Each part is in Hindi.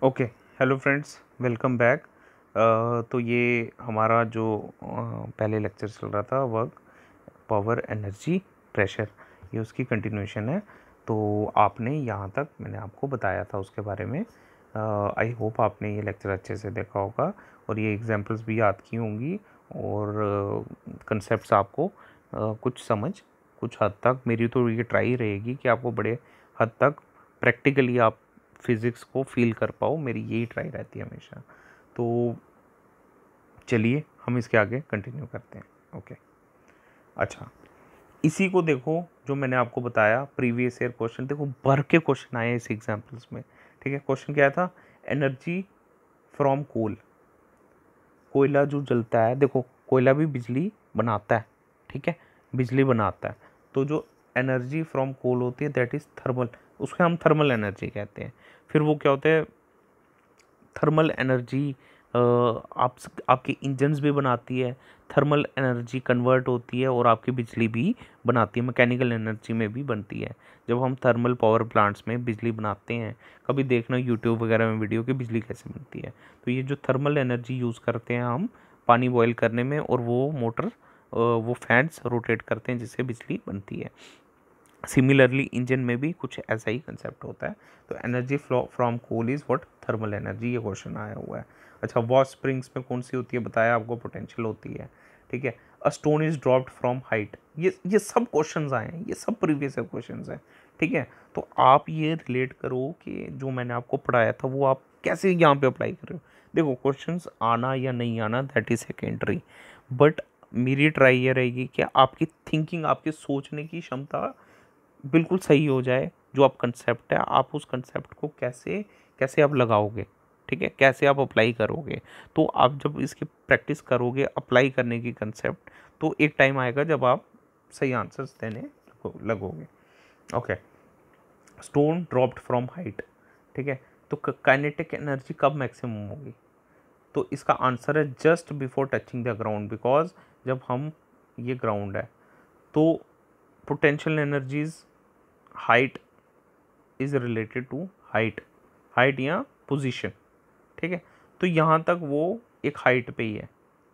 Okay. Hello friends, welcome back. तो ये हमारा जो पहले लेक्चर चल रहा था वर्क पावर एनर्जी प्रेशर, ये उसकी कंटिन्यूएशन है। तो आपने यहाँ तक मैंने आपको बताया था उसके बारे में। आई होप आपने ये लेक्चर अच्छे से देखा होगा और ये एग्जांपल्स भी याद की होंगी और कंसेप्ट्स आपको कुछ समझ कुछ हद तक, मेरी तो ये ट्राई रहेगी कि आपको बड़े हद तक प्रैक्टिकली आप फिज़िक्स को फील कर पाओ। मेरी यही ट्राई रहती है हमेशा। तो चलिए हम इसके आगे कंटिन्यू करते हैं। ओके। अच्छा, इसी को देखो जो मैंने आपको बताया प्रीवियस ईयर क्वेश्चन, देखो भर के क्वेश्चन आए इस एग्जाम्पल्स में। ठीक है, क्वेश्चन क्या था? Energy from coal. कोयला जो जलता है, देखो कोयला भी बिजली बनाता है। ठीक है, बिजली बनाता है। तो जो एनर्जी फ्रॉम कोल होती है दैट इज थर्मल, उसको हम थर्मल एनर्जी कहते हैं। फिर वो क्या होता है? थर्मल एनर्जी आपके इंजन्स भी बनाती है, थर्मल एनर्जी कन्वर्ट होती है और आपकी बिजली भी बनाती है, मैकेनिकल एनर्जी में भी बनती है। जब हम थर्मल पावर प्लांट्स में बिजली बनाते हैं, कभी देखना यूट्यूब वगैरह में वीडियो की बिजली कैसे बनती है। तो ये जो थर्मल एनर्जी यूज़ करते हैं हम पानी बॉयल करने में, और वो मोटर वो फैंस रोटेट करते हैं जिससे बिजली बनती है। सिमिलरली इंजन में भी कुछ ऐसा ही कंसेप्ट होता है। तो energy flow from coal is what? Thermal energy. ये क्वेश्चन आया हुआ है। अच्छा, वॉट स्प्रिंग्स में कौन सी होती है? बताया आपको, पोटेंशियल होती है। ठीक है। A stone is dropped from height. ये सब क्वेश्चंस आए हैं, ये सब प्रीवियस क्वेश्चंस हैं। ठीक है, तो आप ये रिलेट करो कि जो मैंने आपको पढ़ाया था वो आप कैसे यहाँ पे अप्लाई कर रहे हो। देखो क्वेश्चंस आना या नहीं आना दैट इज सेकेंडरी, बट मेरी ट्राई ये रहेगी कि आपकी थिंकिंग, आपकी सोचने की क्षमता बिल्कुल सही हो जाए। जो आप कंसेप्ट है, आप उस कंसेप्ट को कैसे कैसे आप लगाओगे, ठीक है, कैसे आप अप्लाई करोगे। तो आप जब इसकी प्रैक्टिस करोगे अप्लाई करने की कंसेप्ट, तो एक टाइम आएगा जब आप सही आंसर्स देने लगोगे। Okay. Stone dropped from height. ठीक है, तो काइनेटिक एनर्जी कब मैक्सिमम होगी? तो इसका आंसर है just before touching the ground, because जब हम, ये ग्राउंड है, तो potential energies height is related to height, height या पोजीशन। ठीक है, तो यहाँ तक वो एक हाइट पे ही है।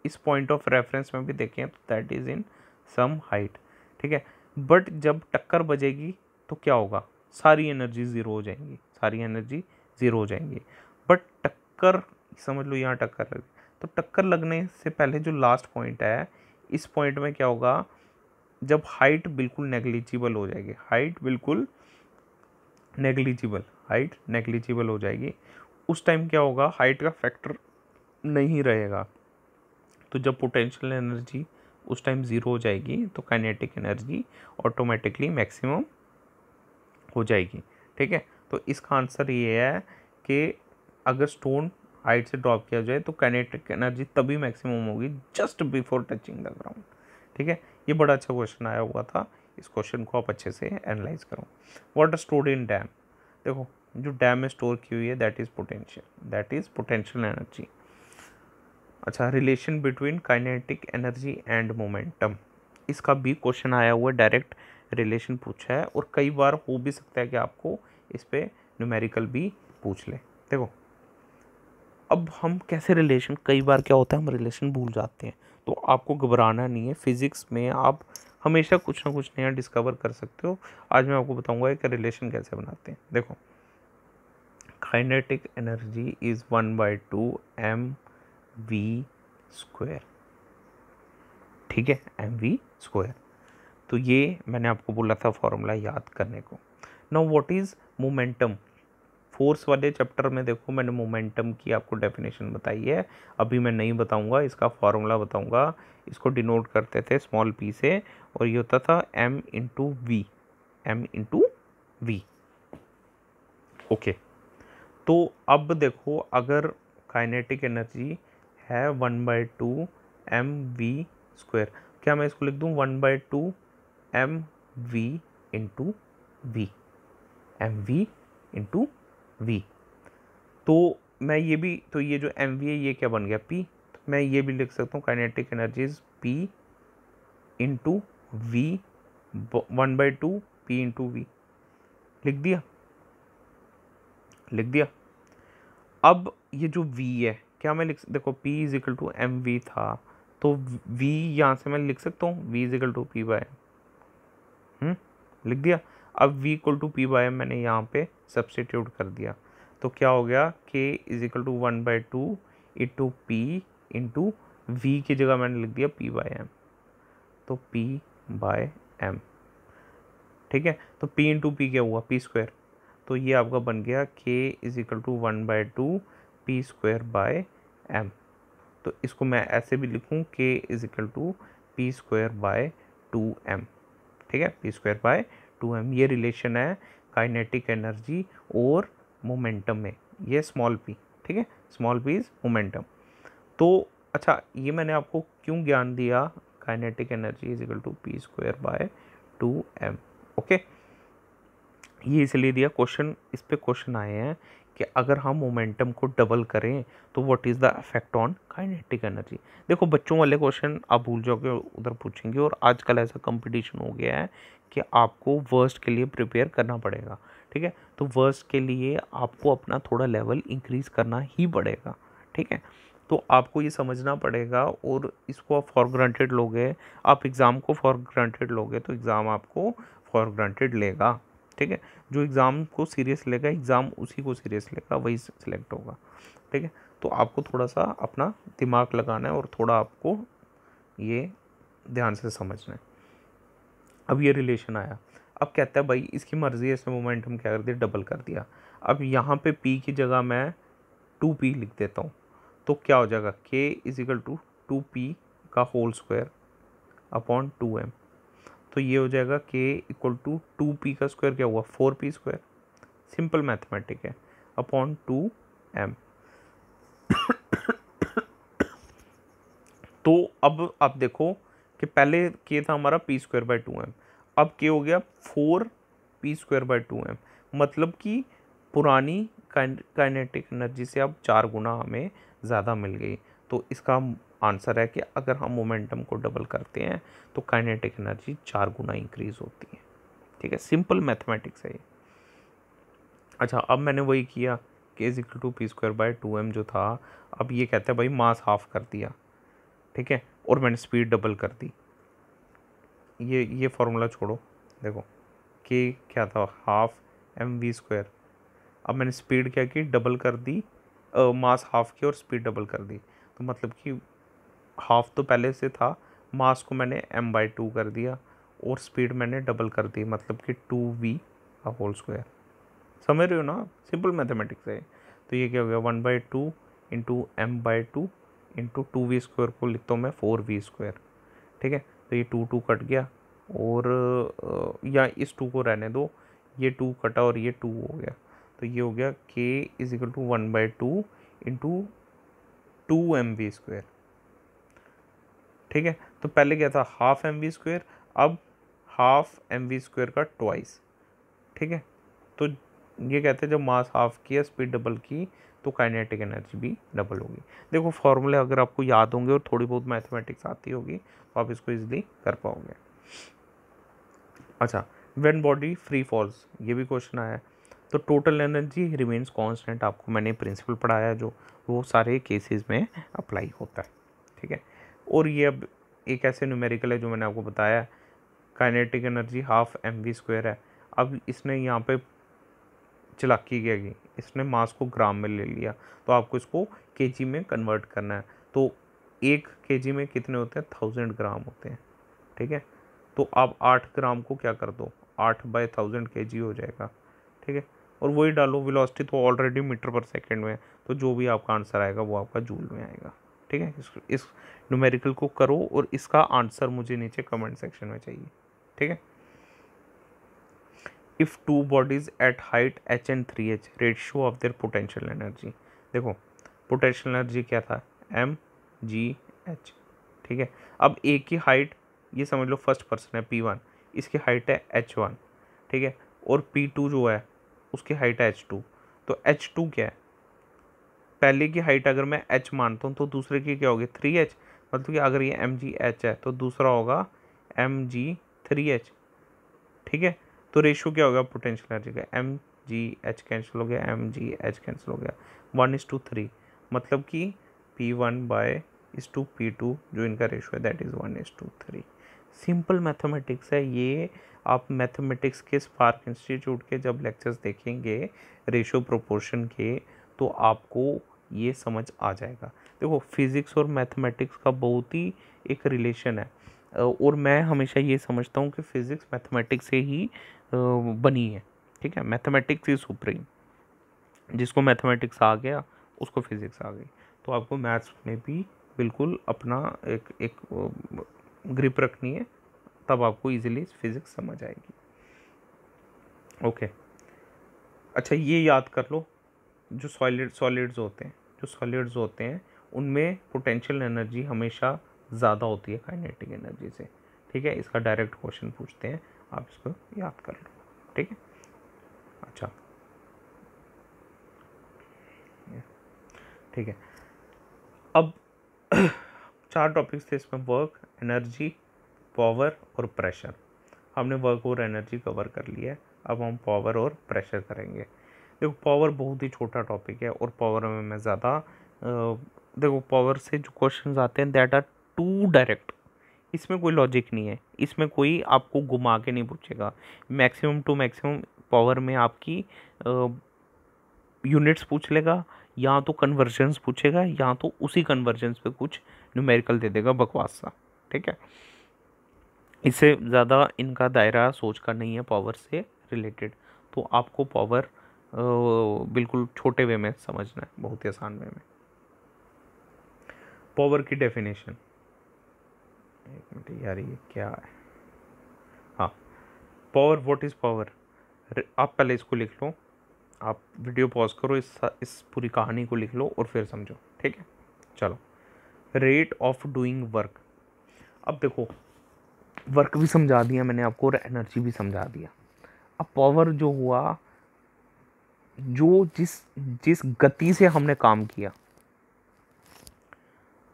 इस पॉइंट ऑफ रेफरेंस में भी देखें तो that is in some height. ठीक है, बट जब टक्कर बजेगी तो क्या होगा? सारी एनर्जी ज़ीरो हो जाएंगी, सारी एनर्जी ज़ीरो हो जाएंगी। बट टक्कर, समझ लो यहाँ टक्कर लग, तो टक्कर लगने से पहले जो लास्ट पॉइंट है, इस पॉइंट में क्या होगा? जब हाइट बिल्कुल नेग्लिजिबल हो जाएगी, हाइट बिल्कुल नेग्लिजिबल, हाइट नेग्लिजिबल हो जाएगी, उस टाइम क्या होगा? हाइट का फैक्टर नहीं रहेगा। तो जब पोटेंशियल एनर्जी उस टाइम ज़ीरो हो जाएगी तो काइनेटिक एनर्जी ऑटोमेटिकली मैक्सिमम हो जाएगी। ठीक है, तो इसका आंसर ये है कि अगर स्टोन हाइट से ड्रॉप किया जाए तो काइनेटिक एनर्जी तभी मैक्सिमम होगी just before touching the ground. ठीक है, ये बड़ा अच्छा क्वेश्चन आया हुआ था। इस क्वेश्चन को आप अच्छे से एनालाइज करो। Water stored in dam. देखो जो डैम में स्टोर की हुई है that is potential, that is potential energy. अच्छा, relation between kinetic energy and momentum, इसका भी क्वेश्चन आया हुआ है, डायरेक्ट रिलेशन पूछा है, और कई बार हो भी सकता है कि आपको इस पे न्यूमेरिकल भी पूछ ले। देखो अब हम कैसे रिलेशन, कई बार क्या होता है हम रिलेशन भूल जाते हैं, तो आपको घबराना नहीं है। फिजिक्स में आप हमेशा कुछ ना कुछ नया डिस्कवर कर सकते हो। आज मैं आपको बताऊंगा कि रिलेशन कैसे बनाते हैं। देखो, kinetic energy is 1/2 mv square. ठीक है, mv स्क्वायर। तो ये मैंने आपको बोला था फॉर्मूला याद करने को। Now what is momentum? Force वाले चैप्टर में देखो मैंने मोमेंटम की आपको डेफिनेशन बताई है, अभी मैं नहीं बताऊंगा, इसका फॉर्मूला बताऊंगा। इसको डिनोट करते थे स्मॉल पी से, और ये होता था m into V, m into V. Okay, तो अब देखो अगर काइनेटिक एनर्जी है 1/2 mv स्क्वायर, क्या मैं इसको लिख दूं 1/2 mv into V, mv into V. तो मैं ये भी, तो ये जो एम वी है ये क्या बन गया? पी। तो मैं ये भी लिख सकता हूँ kinetic energies P into V, 1/2 P into V. लिख दिया, लिख दिया। अब ये जो v है, क्या मैं देखो p is equal to M V था, तो v यहाँ से मैं लिख सकता हूँ v is equal to P by लिख दिया। अब v equal to P by मैंने यहाँ पे सब्सटीट्यूट कर दिया, तो क्या हो गया k is equal to 1/2 into P into V की जगह मैंने लिख दिया p बाय एम, तो p बाय एम। ठीक है, तो p इंटू पी क्या हुआ p स्क्वायर, तो ये आपका बन गया k is equal to 1/2 P square by M. तो इसको मैं ऐसे भी लिखूँ k is equal to P square by 2m। ठीक है, पी स्क्वायर बाय 2m, ये रिलेशन है काइनेटिक एनर्जी और मोमेंटम में, ये स्मॉल p। ठीक है, स्मॉल p इज मोमेंटम। तो अच्छा, ये मैंने आपको क्यों ज्ञान दिया, kinetic energy is equal to P square by 2m। Okay, ये इसलिए दिया, क्वेश्चन इस पे क्वेश्चन आए हैं कि अगर हम मोमेंटम को डबल करें तो what is the effect on kinetic energy. देखो बच्चों वाले क्वेश्चन आप भूल जाओगे, उधर पूछेंगे, और आजकल ऐसा कंपटीशन हो गया है कि आपको वर्स्ट के लिए प्रिपेयर करना पड़ेगा। ठीक है, तो वर्स्ट के लिए आपको अपना थोड़ा लेवल इंक्रीज करना ही पड़ेगा। ठीक है, तो आपको ये समझना पड़ेगा, और इसको आप फॉर ग्रांटेड लोगे, आप एग्ज़ाम को फॉर ग्रांटेड लोगे तो एग्ज़ाम आपको फॉर ग्रांटेड लेगा। ठीक है, जो एग्ज़ाम को सीरियस लेगा, एग्ज़ाम उसी को सीरियस लेगा, वही सिलेक्ट होगा। ठीक है, तो आपको थोड़ा सा अपना दिमाग लगाना है और थोड़ा आपको ये ध्यान से समझना है। अब ये रिलेशन आया, अब कहता है भाई इसकी मर्ज़ी है, इसने मोमेंटम क्या कर दिया, डबल कर दिया। अब यहाँ पे p की जगह मैं 2p लिख देता हूँ, तो क्या हो जाएगा k is equal to 2p का होल स्क्वायर अपॉन 2m। तो ये हो जाएगा k इक्वल टू 2p का स्क्वायर क्या हुआ 4p स्क्वायर, सिंपल मैथमेटिक है, अपॉन 2m। तो अब आप देखो कि पहले k था हमारा p स्क्वायर बाय 2m, अब k हो गया 4p स्क्वायर बाय 2m, मतलब कि पुरानी काइनेटिक एनर्जी से अब 4 गुना हमें ज़्यादा मिल गई। तो इसका आंसर है कि अगर हम मोमेंटम को डबल करते हैं तो काइनेटिक एनर्जी 4 गुना इंक्रीज होती है। ठीक है, सिंपल मैथमेटिक्स है ये। अच्छा, अब मैंने वही किया k is equal to P square by 2m जो था, अब ये कहता है भाई मास हाफ कर दिया। ठीक है, और मैंने स्पीड डबल कर दी। ये फॉर्मूला छोड़ो, देखो k क्या था हाफ एम वी स्क्वायर, अब मैंने स्पीड क्या की डबल कर दी, मास हाफ की और स्पीड डबल कर दी, तो मतलब कि हाफ तो पहले से था, मास को मैंने m/2 कर दिया और स्पीड मैंने डबल कर दी, मतलब कि 2v का होल स्क्वायर। समझ रहे हो ना, सिंपल मैथमेटिक्स है। तो ये क्या हो गया 1/2 into m/2 into 2v square को लिखता हूँ मैं 4v स्क्वायर। ठीक है, तो ये 2 कट गया, और या इस 2 को रहने दो, ये 2 कटा और ये 2 हो गया, तो ये हो गया k is equal to 1/2 into 2mv square. ठीक है, तो पहले क्या था हाफ एम वी स्क्वायर, अब हाफ एम वी स्क्वायर का ट्वाइस। ठीक है, तो ये कहते हैं जब मास हाफ किया स्पीड डबल की तो काइनेटिक एनर्जी भी डबल होगी। देखो फॉर्मूले अगर आपको याद होंगे और थोड़ी बहुत मैथमेटिक्स आती होगी तो आप इसको इजीली कर पाओगे। अच्छा, व्हेन बॉडी फ्री फॉल्स, ये भी क्वेश्चन आया है, तो टोटल एनर्जी रिमेन्स कांस्टेंट, आपको मैंने प्रिंसिपल पढ़ाया जो वो सारे केसेस में अप्लाई होता है। ठीक है, और ये अब एक ऐसे न्यूमेरिकल है जो मैंने आपको बताया, kinetic energy half M V square है। अब इसने यहाँ पे चालाकी क्या की, इसने मास को ग्राम में ले लिया, तो आपको इसको केजी में कन्वर्ट करना है। तो 1 केजी में कितने होते हैं 1000 ग्राम होते हैं। ठीक है, तो आप 8 ग्राम को क्या कर दो 8/1000 केजी हो जाएगा। ठीक है, और वही डालो, वेलोसिटी तो ऑलरेडी मीटर पर सेकंड में है, तो जो भी आपका आंसर आएगा वो आपका जूल में आएगा। ठीक है, इस न्यूमेरिकल को करो और इसका आंसर मुझे नीचे कमेंट सेक्शन में चाहिए। ठीक है, if two bodies at height h and 3h, ratio of their potential energy. देखो पोटेंशियल एनर्जी क्या था mgh। ठीक है, अब एक की हाइट ये समझ लो फर्स्ट पर्सन है p1, इसकी हाइट है h1। ठीक है, और p2 जो है उसकी हाइट है h2। तो h2 क्या है, पहले की हाइट अगर मैं h मानता हूँ तो दूसरे की क्या होगी 3h, मतलब कि अगर ये mgh है तो दूसरा होगा mg3h। ठीक है, तो रेशियो क्या होगा पोटेंशियल एनर्जी का जी एच कैंसिल हो गया, एम जी एच कैंसिल हो गया, 1:3, मतलब कि P1/P2 जो इनका रेशो है दैट इज़ 1:3। सिंपल मैथमेटिक्स है ये। आप मैथमेटिक्स के स्पार्क इंस्टीट्यूट के जब लेक्चर्स देखेंगे रेशो प्रोपोर्शन के, तो आपको ये समझ आ जाएगा। देखो फिज़िक्स और मैथमेटिक्स का बहुत ही एक रिलेशन है, और मैं हमेशा ये समझता हूँ कि फ़िज़िक्स मैथमेटिक्स से ही बनी है। ठीक है, मैथमेटिक्स इज सुप्रीम। जिसको मैथमेटिक्स आ गया उसको फिज़िक्स आ गई। तो आपको मैथ्स में भी बिल्कुल अपना एक एक ग्रिप रखनी है, तब आपको इजीली फिज़िक्स समझ आएगी। ओके, अच्छा ये याद कर लो, जो सॉलिड्स होते हैं उनमें पोटेंशियल एनर्जी हमेशा ज़्यादा होती है काइनेटिक एनर्जी से। ठीक है, इसका डायरेक्ट क्वेश्चन पूछते हैं, आप इसको याद कर लो। ठीक है, अच्छा ठीक है। अब 4 टॉपिक्स थे इसमें, वर्क, एनर्जी, पावर और प्रेशर। हमने वर्क और एनर्जी कवर कर लिया है, अब हम पावर और प्रेशर करेंगे। देखो पावर बहुत ही छोटा टॉपिक है, और पावर में मैं ज़्यादा देखो पावर से जो क्वेश्चंस आते हैं दैट आर टू डायरेक्ट। इसमें कोई लॉजिक नहीं है, इसमें कोई आपको घुमा के नहीं पूछेगा। मैक्सिमम टू मैक्सिमम पावर में आपकी यूनिट्स पूछ लेगा, या तो कन्वर्जन्स पूछेगा, या तो उसी कन्वर्जन्स पे कुछ न्यूमेरिकल दे देगा बकवास सा। ठीक है, इससे ज़्यादा इनका दायरा सोच का नहीं है पावर से रिलेटेड। तो आपको पावर बिल्कुल छोटे वे में समझना है, बहुत ही आसान वे में। पावर की डेफिनेशन, एक मिनट यार ये क्या है, हाँ पावर, व्हाट इज़ पावर। आप पहले इसको लिख लो, आप वीडियो पॉज करो, इस पूरी कहानी को लिख लो और फिर समझो। ठीक है, चलो। Rate of doing work. अब देखो वर्क भी समझा दिया मैंने आपको और एनर्जी भी समझा दिया। अब पावर जो हुआ, जो जिस जिस गति से हमने काम किया,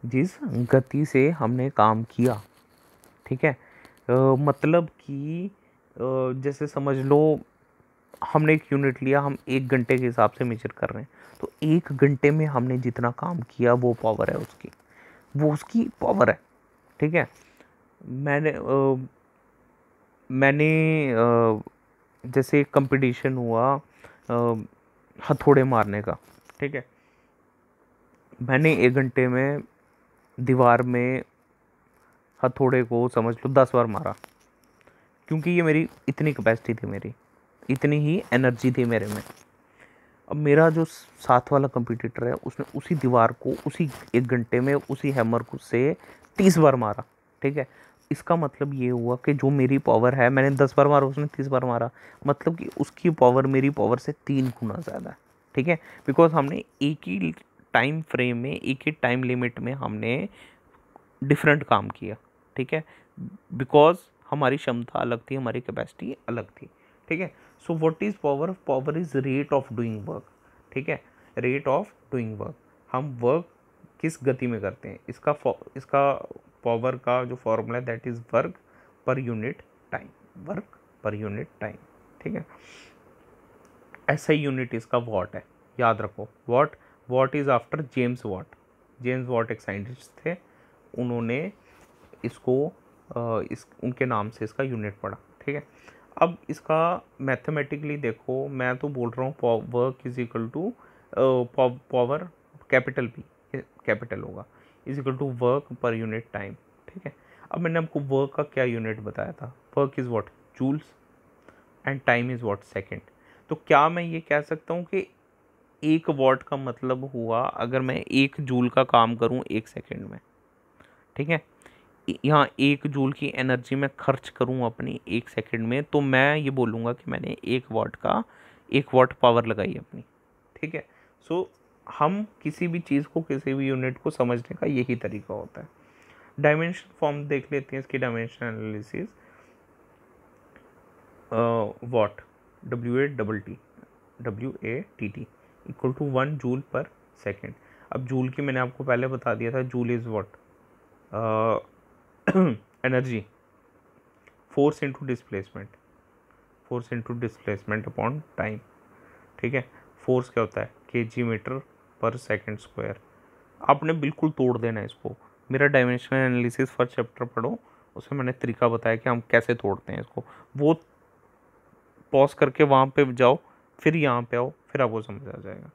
जिस गति से हमने काम किया, ठीक है, मतलब कि जैसे समझ लो हमने एक यूनिट लिया, हम 1 घंटे के हिसाब से मेजर कर रहे हैं, तो 1 घंटे में हमने जितना काम किया वो पावर है उसकी, वो उसकी पावर है। ठीक है, मैंने मैंने जैसे कंपटीशन हुआ हथौड़े मारने का। ठीक है, मैंने 1 घंटे में दीवार में हथौड़े को समझ लो 10 बार मारा, क्योंकि ये मेरी इतनी कैपेसिटी थी, मेरी इतनी ही एनर्जी थी मेरे में। अब मेरा जो साथ वाला कंपटीटर है उसने उसी दीवार को उसी 1 घंटे में उसी हैमर को से 30 बार मारा। ठीक है, इसका मतलब ये हुआ कि जो मेरी पावर है, मैंने 10 बार मारा, उसने 30 बार मारा, मतलब कि उसकी पावर मेरी पावर से 3 गुना ज़्यादा है। ठीक है, बिकॉज हमने एक ही टाइम फ्रेम में, एक ही टाइम लिमिट में हमने डिफरेंट काम किया। ठीक है, बिकॉज हमारी क्षमता अलग थी, हमारी कैपेसिटी अलग थी। ठीक है, सो what is power, power is rate of doing work. ठीक है, रेट ऑफ डूइंग वर्क, हम वर्क किस गति में करते हैं, इसका पावर का जो फॉर्मूला है that is work per unit time, work per unit time. ठीक है, ऐसा ही यूनिट इसका वॉट है, याद रखो what. What is after James Watt. James Watt एक साइंटिस्ट थे, उन्होंने इसको इस उनके नाम से इसका यूनिट पड़ा। ठीक है, अब इसका मैथमेटिकली देखो, मैं तो बोल रहा हूँ work is equal to power capital P, capital होगा, is equal to work per unit time. ठीक है, अब मैंने आपको वर्क का क्या यूनिट बताया था, work is what, joules, and time is what, second. तो क्या मैं ये कह सकता हूँ कि 1 वॉट का मतलब हुआ अगर मैं 1 जूल का काम करूँ 1 सेकेंड में। ठीक है, यहाँ 1 जूल की एनर्जी मैं खर्च करूँ अपनी 1 सेकेंड में, तो मैं ये बोलूँगा कि मैंने 1 वॉट पावर लगाई अपनी। ठीक है, सो हम किसी भी चीज़ को, किसी भी यूनिट को समझने का यही तरीका होता है। डायमेंशन फॉर्म देख लेते हैं इसकी, dimension analysis. Watt, WATT equal to 1 joule per second. अब जूल की मैंने आपको पहले बता दिया था, joule is what, energy, force into displacement, force into displacement upon time. ठीक है। फोर्स क्या होता है, KG metre per second square. आपने बिल्कुल तोड़ देना है इसको। मेरा डायमेंशनल एनालिसिस फर्स्ट चैप्टर पढ़ो, उसमें मैंने तरीका बताया कि हम कैसे तोड़ते हैं इसको। वो पॉज करके वहाँ पे जाओ, फिर यहाँ पे आओ, फिर आपको समझ आ जाएगा।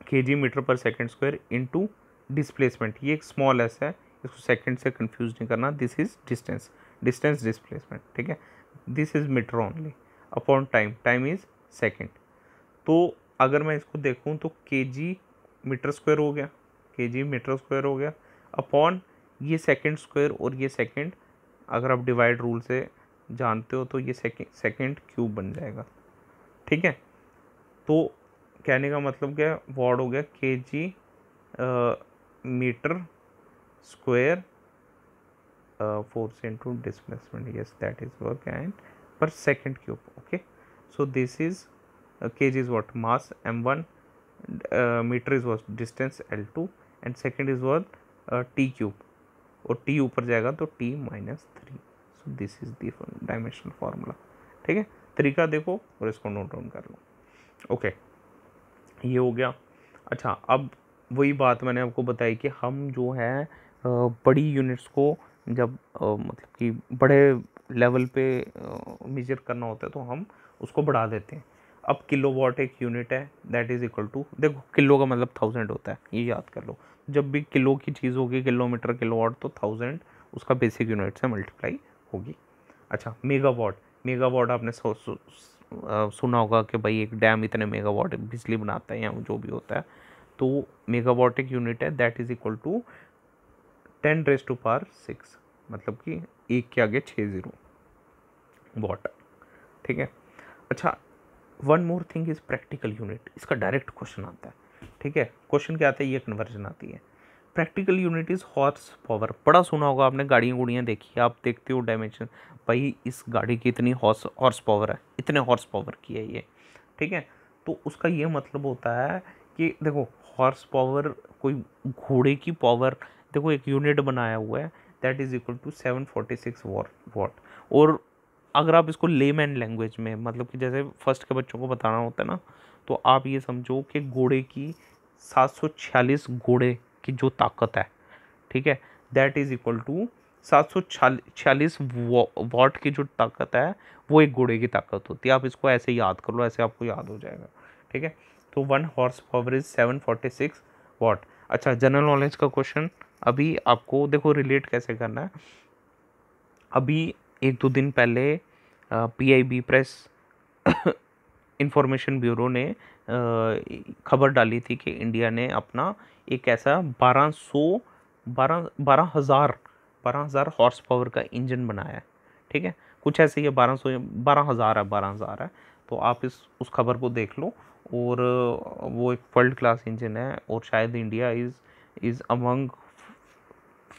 KG metre per second square into displacement, ये एक स्मॉल एस है, इसको सेकंड से कंफ्यूज नहीं करना। This is distance, distance displacement, ठीक है। This is metre only upon time, time is second. तो अगर मैं इसको देखूं तो केजी मीटर स्क्वायर हो गया, केजी मीटर स्क्वायर हो गया अपॉन ये सेकंड स्क्वायर, और ये सेकंड अगर आप डिवाइड रूल से जानते हो तो ये सेकंड क्यूब बन जाएगा, ठीक है। तो कहने का मतलब क्या, वॉट हो गया KG metre square force into displacement, yes that is work and per second cube, okay. So this is kg is what, mass m1, meter is what, distance l2, and second is what, t cube, और t ऊपर जाएगा तो t minus 3। So this is the dimensional formula, ठीक है। तरीका देखो और इसको नोट डाउन कर लो, ओके। ये हो गया। अच्छा, अब वही बात मैंने आपको बताई कि हम जो है बड़ी यूनिट्स को जब मतलब कि बड़े लेवल पे मेजर करना होता है तो हम उसको बढ़ा देते हैं। अब किलोवाट एक यूनिट है, दैट इज इक्वल टू, देखो किलो का मतलब 1000 होता है, ये याद कर लो। जब भी किलो की चीज़ होगी, किलोमीटर किलोवाट, तो 1000 उसका बेसिक यूनिट से मल्टीप्लाई होगी। अच्छा, मेगावाट, मेगावाट आपने सुना होगा कि भाई एक डैम इतने मेगावाट बिजली बनाता है या जो भी होता है, तो मेगावाट एक यूनिट है, दैट इज इक्वल टू 10⁻⁶, मतलब कि एक के आगे 6 जीरो वाट, ठीक है। अच्छा, one more thing is practical unit, इसका डायरेक्ट क्वेश्चन आता है, ठीक है। क्वेश्चन क्या आता है, ये कन्वर्जन आती है। Practical unit is horse power, बड़ा सुना होगा आपने, गाड़ियाँ गुड़ियाँ देखी, आप देखते हो डायमेंशन, भाई इस गाड़ी की इतनी हॉर्स पावर है, इतने हॉर्स पावर की है ये, ठीक है। तो उसका ये मतलब होता है कि देखो हॉर्स पावर, कोई घोड़े की पावर, देखो एक यूनिट बनाया हुआ है, दैट इज इक्वल टू 746 वाट। और अगर आप इसको लेमैन लैंग्वेज में, मतलब कि जैसे फर्स्ट के बच्चों को बताना होता है ना, तो आप ये समझो कि घोड़े की 746 घोड़े की जो ताकत है, ठीक है, दैट इज इक्वल टू 746 वाट की जो ताकत है, वो एक घोड़े की ताकत होती है। आप इसको ऐसे याद कर लो, ऐसे आपको याद हो जाएगा, ठीक है। तो 1 हॉर्स पावर इज 746 वाट। अच्छा, जनरल नॉलेज का क्वेश्चन अभी आपको देखो रिलेट कैसे करना है। अभी एक दो दिन पहले PIB प्रेस इंफॉर्मेशन ब्यूरो ने खबर डाली थी कि इंडिया ने अपना एक ऐसा 12,000 हॉर्स पावर का इंजन बनाया है, ठीक है। कुछ ऐसे ही 12,000 है। तो आप उस खबर को देख लो, और वो एक वर्ल्ड क्लास इंजन है, और शायद India is among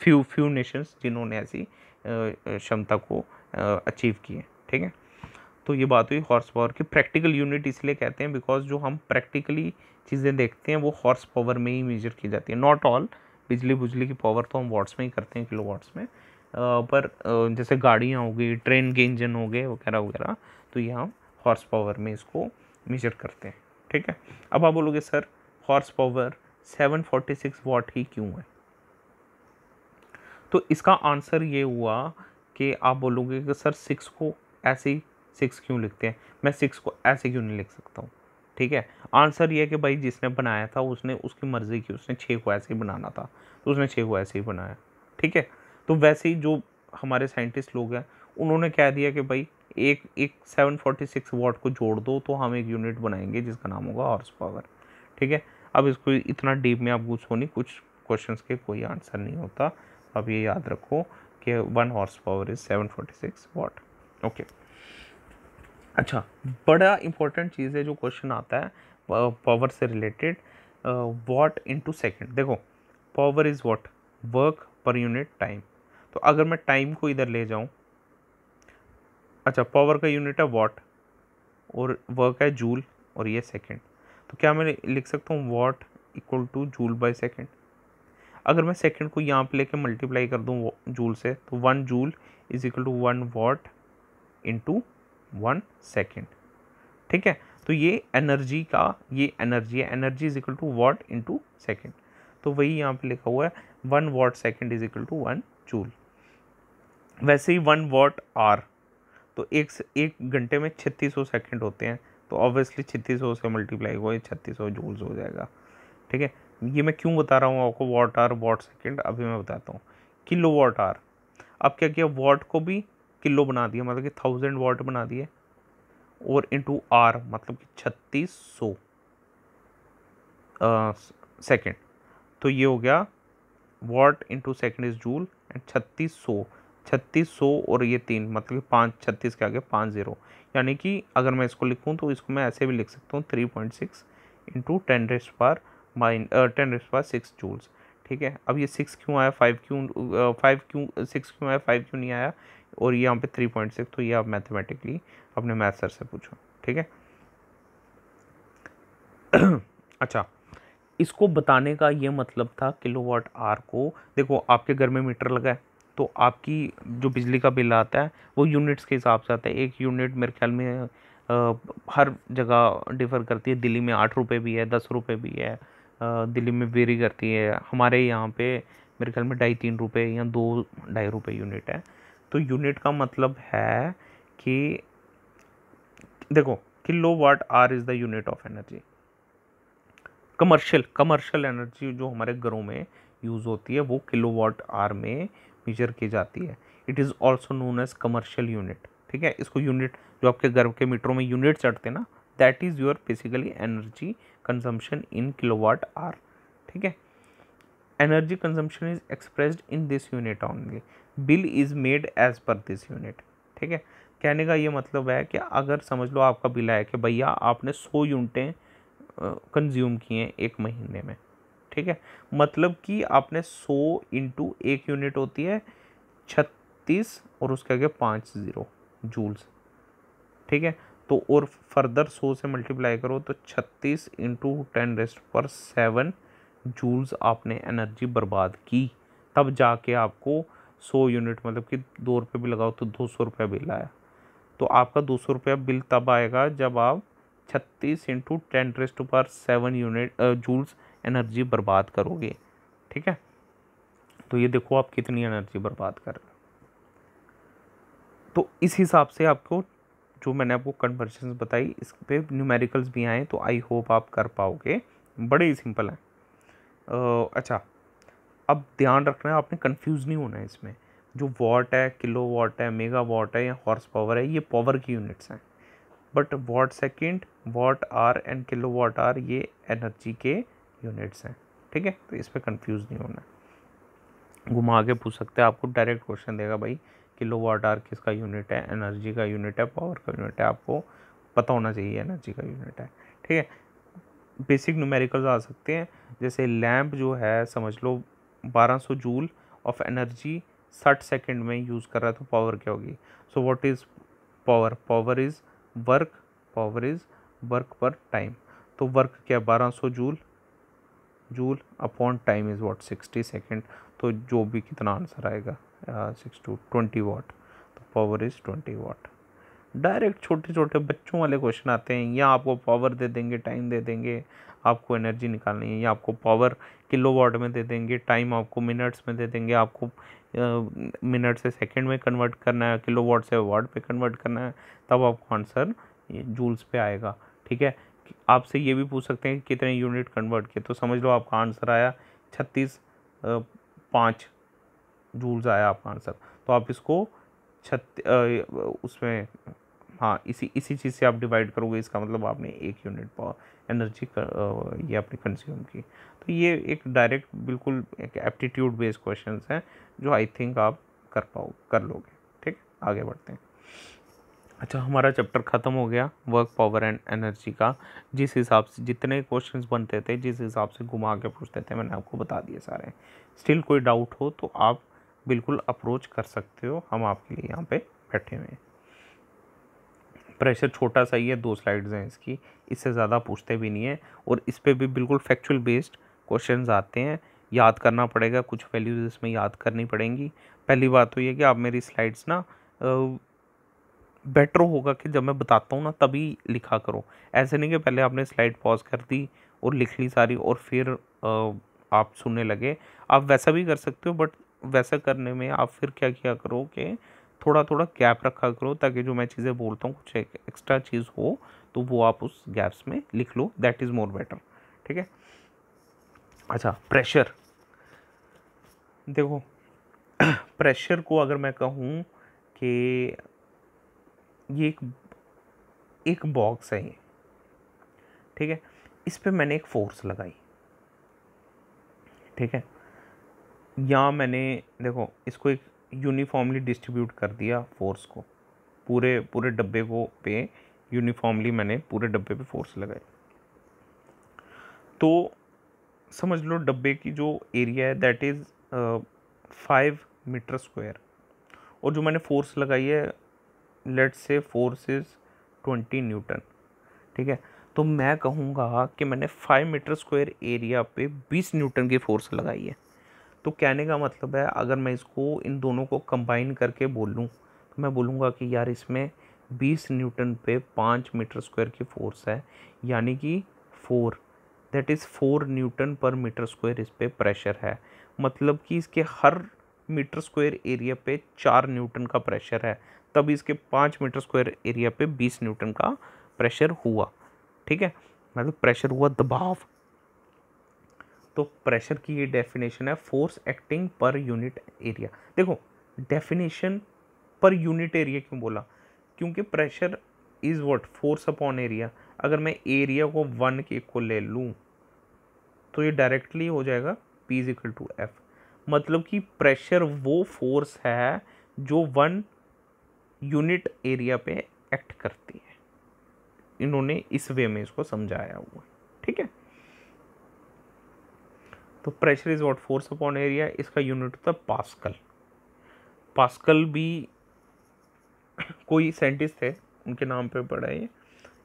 few Nations जिन्होंने ऐसी क्षमता को अचीव की है, ठीक है। तो ये बात हुई हॉर्स पावर की। प्रैक्टिकल यूनिट इसलिए कहते हैं बिकॉज जो हम प्रैक्टिकली चीज़ें देखते हैं वो हॉर्स पावर में ही मेजर की जाती है। नॉट ऑल, बिजली की पावर तो हम वाट्स में ही करते हैं, किलो वाट्स में, पर जैसे गाड़ियाँ हो गई, ट्रेन के इंजन हो गए वगैरह वगैरह, तो ये हम हॉर्स पावर में इसको मेजर करते हैं, ठीक है। अब आप बोलोगे सर हॉर्स पावर 746 वाट ही क्यों है, तो इसका आंसर ये हुआ कि आप बोलोगे कि सर 6 को ऐसे ही 6 क्यों लिखते हैं, मैं 6 को ऐसे क्यों नहीं लिख सकता हूँ, ठीक है। आंसर ये है कि भाई जिसने बनाया था उसने उसकी मर्ज़ी की, उसने 6 को ऐसे ही बनाना था, तो उसने 6 को ऐसे ही बनाया, ठीक है। तो वैसे ही जो हमारे साइंटिस्ट लोग हैं उन्होंने कह दिया कि भाई एक एक 746 वाट को जोड़ दो तो हम एक यूनिट बनाएंगे जिसका नाम होगा हॉर्स पावर, ठीक है। अब इसको इतना डीप में आप घुसो नहीं, कुछ क्वेश्चंस के कोई आंसर नहीं होता। अब ये याद रखो कि 1 horsepower is 746 watt, okay. अच्छा, बड़ा इंपॉर्टेंट चीज़ है जो क्वेश्चन आता है पावर से रिलेटेड, वाट इनटू सेकंड। देखो power is what, work per unit time. तो अगर मैं टाइम को इधर ले जाऊं, अच्छा पावर का यूनिट है वाट और वर्क है जूल और ये सेकंड, तो क्या मैं लिख सकता हूँ watt equal to joule by second. अगर मैं सेकंड को यहाँ पे लेके मल्टीप्लाई कर दूँ जूल से, तो 1 joule is equal to 1 watt into 1 second, ठीक है। तो ये एनर्जी का, ये एनर्जी है, energy is equal to watt into second. तो वही यहाँ पे लिखा हुआ है 1 watt second is equal to 1 joule. वैसे ही 1 वॉट आर, तो एक घंटे में 3600 सेकेंड होते हैं, तो ऑब्वियसली 3600 से मल्टीप्लाई हुआ 3600 जूल्स हो जाएगा। ठीक है, ये मैं क्यों बता रहा हूँ आपको वॉट आर वॉट सेकेंड, अभी मैं बताता हूँ। किलो वॉट आर, अब क्या किया, वॉट को भी किलो बना दिया, मतलब कि 1000 वॉट बना दिए, और इंटू आर मतलब कि 3600 सेकेंड। तो ये हो गया what into second is joule, and 3600 और ये 3 मतलब कि 5, 36 के आगे 5 0, यानी कि अगर मैं इसको लिखूं तो इसको मैं ऐसे भी लिख सकता हूँ 3.6 इंटू 10⁻6 जूल्स। ठीक है, अब ये 6 क्यों आया, 5 क्यों 6 क्यों आया, 5 क्यों नहीं आया, और ये यहाँ पे 3.6, तो ये आप मैथमेटिकली अपने मैथ सर से पूछो। ठीक है। अच्छा, इसको बताने का ये मतलब था किलोवाट आवर को, देखो आपके घर में मीटर लगा है, तो आपकी जो बिजली का बिल आता है वो यूनिट्स के हिसाब से आता है। एक यूनिट मेरे ख्याल में हर जगह डिफर करती है, दिल्ली में 8 रुपये भी है, 10 रुपये भी है, दिल्ली में वेरी करती है। हमारे यहाँ पे मेरे ख्याल में 2.5-3 रुपये या 2-2.5 रुपये यूनिट है। तो यूनिट का मतलब है कि देखो kilowatt hour is the unit of energy. Commercial energy जो हमारे घरों में यूज़ होती है वो किलोवाट आवर में मेजर की जाती है। It is also known as commercial unit. ठीक है, इसको यूनिट, जो आपके घर के मीटरों में यूनिट चढ़ते हैं ना, that is your basically energy consumption in kilowatt hour. ठीक है, energy consumption is expressed in this unit only, bill is made as per this unit. ठीक है, कहने का ये मतलब है कि अगर समझ लो आपका बिल आया कि भैया आपने 100 यूनिटें कंज्यूम किए एक महीने में। ठीक है, मतलब कि आपने 100 इंटू 1 यूनिट होती है 36 और उसके आगे 5 0 जूल्स। ठीक है, तो और फर्दर 100 से मल्टीप्लाई करो तो 36 इंटू 10⁻7 जूल्स आपने एनर्जी बर्बाद की, तब जाके आपको 100 यूनिट मतलब कि 2 रुपये भी लगाओ तो 200 रुपये बिल आया। तो आपका 200 रुपया बिल तब आएगा जब आप 36 इंटू 10⁻7 यूनिट जूल्स एनर्जी बर्बाद करोगे। ठीक है, तो ये देखो आप कितनी एनर्जी बर्बाद कर रहे हो। तो इस हिसाब से आपको जो मैंने आपको कन्वर्जन्स बताई, इस पे न्यूमेरिकल्स भी आए, तो आई होप आप कर पाओगे, बड़े ही सिंपल हैं। अच्छा, अब ध्यान रखना है, आपने कंफ्यूज नहीं होना है इसमें। जो वॉट है, किलो वॉट है, मेगा वॉट है या हॉर्स पावर है, ये पावर की यूनिट्स हैं। But watt second, watt hour and kilowatt hour ये एनर्जी के यूनिट्स हैं। ठीक है, तो इस पर कंफ्यूज नहीं होना। घुमा के पूछ सकते हैं, आपको डायरेक्ट क्वेश्चन देगा भाई किलो वॉट आर किसका यूनिट है, एनर्जी का यूनिट है, पावर का यूनिट है, आपको पता होना चाहिए एनर्जी का यूनिट है। ठीक है, बेसिक न्यूमेरिकल्स आ सकते हैं, जैसे लैम्प जो है समझ लो 1200 जूल ऑफ एनर्जी 60 सेकेंड में यूज़ कर रहा है, तो पावर क्या होगी। So what is power, power is work, power is work पर टाइम। तो वर्क क्या, 1200 joule upon time is what 60 second. तो जो भी कितना आंसर आएगा 6 to 20 वाट, तो पावर इज़ 20 वाट। डायरेक्ट छोटे छोटे बच्चों वाले क्वेश्चन आते हैं, या आपको पावर दे देंगे, टाइम दे देंगे, आपको एनर्जी निकालनी है, या आपको पावर किलोवाट में दे देंगे, टाइम आपको मिनट्स में दे देंगे, आपको मिनट से सेकंड में कन्वर्ट करना है, किलोवाट से वाट पे कन्वर्ट करना है, तब आपको आंसर जूल्स पे आएगा। ठीक है, आपसे ये भी पूछ सकते हैं कि कितने यूनिट कन्वर्ट किए, तो समझ लो आपका आंसर आया 36.5 जूल्स आया आपका आंसर। तो आप इसको उसमें, हाँ, इसी चीज़ से आप डिवाइड करोगे, इसका मतलब आपने 1 यूनिट पावर एनर्जी ये आपने कंज्यूम की। तो ये एक डायरेक्ट बिल्कुल एक एप्टीट्यूड बेस्ड क्वेश्चंस हैं जो आई थिंक आप कर लोगे। ठीक, आगे बढ़ते हैं। अच्छा, हमारा चैप्टर ख़त्म हो गया वर्क, पावर एंड एनर्जी का। जिस हिसाब से जितने क्वेश्चंस बनते थे, जिस हिसाब से घुमा के पूछते थे, मैंने आपको बता दिए सारे। स्टिल कोई डाउट हो तो आप बिल्कुल अप्रोच कर सकते हो, हम आपके लिए यहाँ पे बैठे हुए हैं। प्रेशर छोटा सा ही है, 2 स्लाइड्स हैं इसकी, इससे ज़्यादा पूछते भी नहीं है, और इस पर भी बिल्कुल फैक्चुअल बेस्ड क्वेश्चंस आते हैं। याद करना पड़ेगा, कुछ वैल्यूज़ इसमें याद करनी पड़ेंगी। पहली बात तो ये कि आप मेरी स्लाइड्स ना बेटर होगा कि जब मैं बताता हूँ ना तभी लिखा करो। ऐसे नहीं कि पहले आपने स्लाइड पॉज कर दी और लिख ली सारी और फिर आप सुनने लगे। आप वैसा भी कर सकते हो, बट वैसा करने में आप फिर क्या किया करो कि थोड़ा थोड़ा गैप रखा करो, ताकि जो मैं चीज़ें बोलता हूँ कुछ एक्स्ट्रा चीज़ हो तो वो आप उस गैप्स में लिख लो। That is more better. ठीक है। अच्छा, प्रेशर। देखो, प्रेशर को अगर मैं कहूँ कि ये एक बॉक्स है ये, ठीक है, इस पे मैंने एक फोर्स लगाई, ठीक है, या मैंने देखो इसको एक यूनिफॉर्मली डिस्ट्रीब्यूट कर दिया फोर्स को, पूरे पूरे डब्बे को पे यूनिफॉर्मली मैंने पूरे डब्बे पे फोर्स लगाई। तो समझ लो डब्बे की जो एरिया है दैट इज़ 5 मीटर स्क्वायर, और जो मैंने फोर्स लगाई है let's say force is 20 Newton. ठीक है, तो मैं कहूँगा कि मैंने 5 मीटर स्क्वायर एरिया पे 20 न्यूटन की फोर्स लगाई है। तो कहने का मतलब है अगर मैं इसको इन दोनों को कंबाइन करके बोलूँ तो मैं बोलूँगा कि यार इसमें 20 न्यूटन पे 5 मीटर स्क्वायर की फोर्स है, यानी कि 4, that is 4 Newton per metre square इस पे प्रेशर है। मतलब कि इसके हर मीटर स्क्वायर एरिया पे 4 न्यूटन का प्रेशर है, तब इसके 5 मीटर स्क्वायर एरिया पे 20 न्यूटन का प्रेशर हुआ। ठीक है, मतलब प्रेशर हुआ दबाव। तो प्रेशर की ये डेफिनेशन है, force acting per unit area. देखो, डेफिनेशन पर यूनिट एरिया क्यों बोला, क्योंकि pressure is what, force upon area. अगर मैं एरिया को 1 के इक्वल ले लूँ तो ये डायरेक्टली हो जाएगा P is equal to F. मतलब कि प्रेशर वो फोर्स है जो 1 यूनिट एरिया पे एक्ट करती है। इन्होंने इस वे में इसको समझाया हुआ। ठीक है, तो pressure is what, force upon area. इसका यूनिट होता है पास्कल। पास्कल भी कोई साइंटिस्ट थे, उनके नाम पे पड़ा है ये।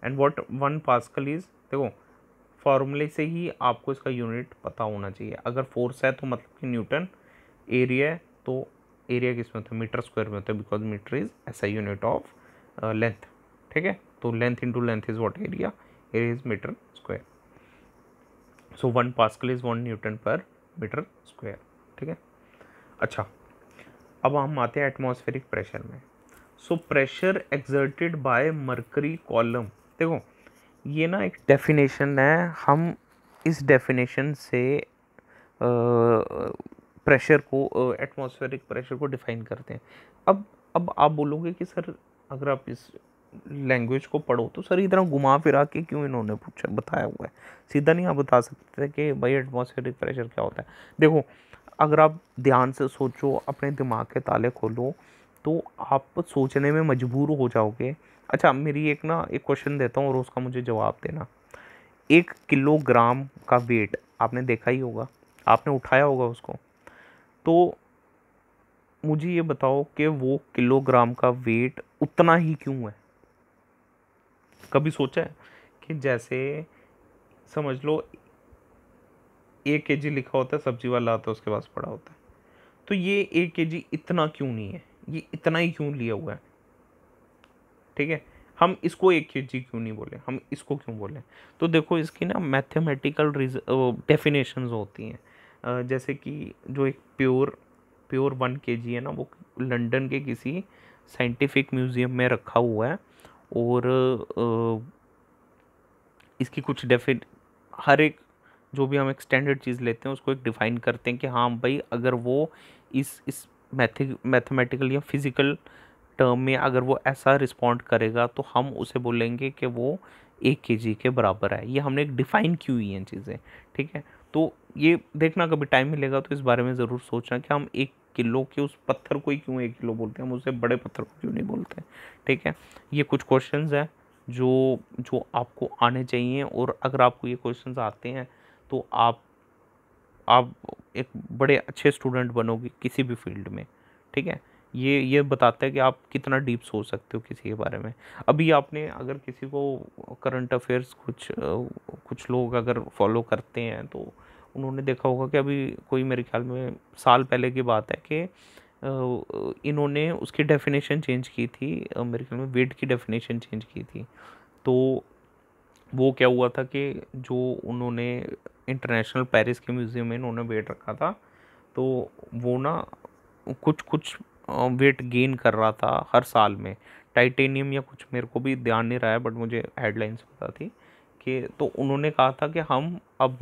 एंड व्हाट 1 पास्कल इज, देखो फॉर्मूले से ही आपको इसका यूनिट पता होना चाहिए। अगर फोर्स है तो मतलब कि न्यूटन, एरिया है तो एरिया किस में होता है, मीटर स्क्वायर में होता है, बिकॉज मीटर इज ऐसा यूनिट ऑफ लेंथ। ठीक है, तो length into length is what, area, area is metre square. So 1 pascal is 1 newton per metre square. ठीक है। अच्छा, अब हम आते हैं एटमॉस्फेरिक प्रेशर में। So pressure exerted by mercury column. देखो, ये ना एक डेफिनेशन है, हम इस डेफिनेशन से प्रेशर को, एटमॉस्फेरिक प्रेशर को डिफाइन करते हैं। अब आप बोलोगे कि सर अगर आप इस लैंग्वेज को पढ़ो तो सर इतना घुमा फिरा के क्यों इन्होंने पूछा बताया हुआ है, सीधा नहीं आप बता सकते कि भाई एटमॉस्फेरिक प्रेशर क्या होता है। देखो, अगर आप ध्यान से सोचो, अपने दिमाग के ताले खोलो, तो आप सोचने में मजबूर हो जाओगे। अच्छा, मेरी एक क्वेश्चन देता हूँ और उसका मुझे जवाब देना। 1 किलोग्राम का वेट आपने देखा ही होगा, आपने उठाया होगा उसको, तो मुझे ये बताओ कि वो किलोग्राम का वेट उतना ही क्यों है। कभी सोचा है कि जैसे समझ लो 1 kg लिखा होता है, सब्जी वाला आता है उसके पास पड़ा होता है, तो ये 1 kg इतना क्यों नहीं है, ये इतना ही क्यों लिया हुआ है। ठीक है, हम इसको 1 kg क्यों नहीं बोले, हम इसको क्यों बोले। तो देखो, इसकी ना मैथमेटिकल डेफिनेशंस होती हैं। जैसे कि जो एक प्योर प्योर 1 kg है ना, वो लंदन के किसी साइंटिफिक म्यूजियम में रखा हुआ है। और इसकी कुछ हर एक, जो भी हम एक स्टैंडर्ड चीज़ लेते हैं उसको एक डिफाइन करते हैं कि हाँ भाई, अगर वो इस मैथमेटिकल या फिजिकल टर्म में अगर वो ऐसा रिस्पॉन्ड करेगा तो हम उसे बोलेंगे कि वो 1 kg के बराबर है। ये हमने एक डिफाइन की हुई हैं चीज़ें। ठीक है, तो ये देखना, कभी टाइम मिलेगा तो इस बारे में ज़रूर सोचना कि हम 1 किलो के उस पत्थर को ही क्यों 1 किलो बोलते हैं, हम उससे बड़े पत्थर को क्यों नहीं बोलते। ठीक है, ये कुछ क्वेश्चंस हैं जो जो आपको आने चाहिए, और अगर आपको ये क्वेश्चंस आते हैं तो आप एक बड़े अच्छे स्टूडेंट बनोगे किसी भी फील्ड में। ठीक है, ये बताता है कि आप कितना डीप सोच सकते हो किसी के बारे में। अभी आपने अगर किसी को करंट अफेयर्स कुछ लोग अगर फॉलो करते हैं तो उन्होंने देखा होगा कि अभी कोई, मेरे ख्याल में साल पहले की बात है कि इन्होंने उसकी डेफिनेशन चेंज की थी, मेरे ख्याल में वेट की डेफिनेशन चेंज की थी। तो वो क्या हुआ था कि जो उन्होंने इंटरनेशनल पेरिस के म्यूज़ियम में इन्होंने वेट रखा था, तो वो ना कुछ कुछ वेट गेन कर रहा था हर साल में, टाइटेनियम या कुछ, मेरे को भी ध्यान नहीं रहा है, बट मुझे हेडलाइंस पता थी कि तो उन्होंने कहा था कि हम अब